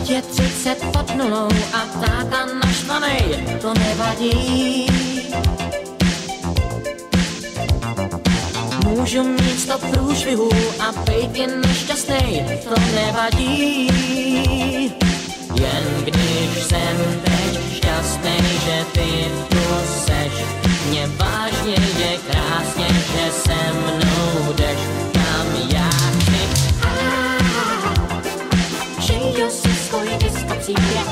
Je 30 pod nulou a táta naštvanej, to nevadí. Můžu mít 100 průšvihů a bejt jen nešťastnej, to nevadí. Jen když jsem teď šťastnej, že ty tu seš, mě vážně je krásně, že se mnou jdeš, kam já chci. Žiju si svůj disco příběh,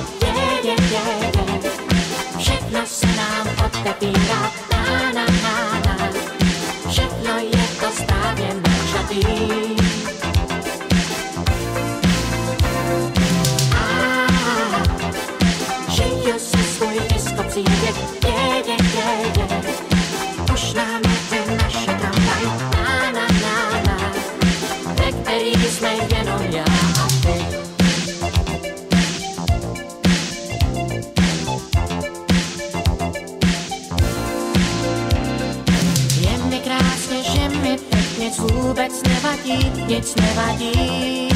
všechno se nám otevírá, na, na, na, na. Všechno je to správně načatý. Žiju si svůj disco příběh, už nám je naše tramvaj, na, na, na, na. Ve který jsme jenom já a ty. Nic vůbec nevadí, nic nevadí.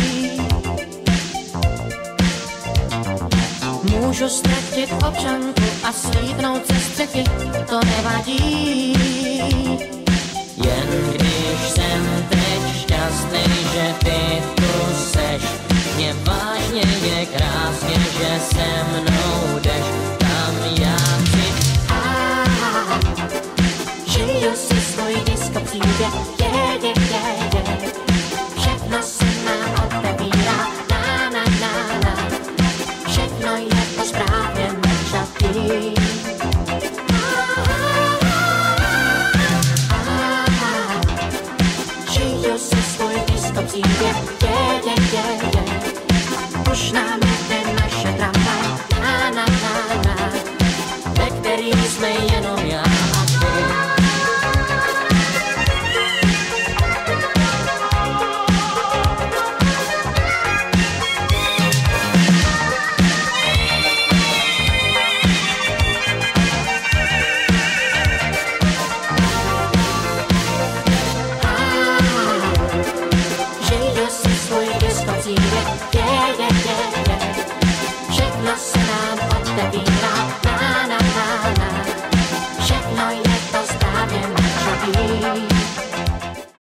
Můžu ztratit občanku a slíbnout ze střechy, to nevadí. Jen když jsem teď šťastný, že ty tu seš, mě vážně je krásně, že se mnou jdeš, tam já chci. Žiju si svůj disco příběh, všechno se nám otevírá, na, na, na, na. Všechno je to správně načatý. Žiju si svůj disco příběh,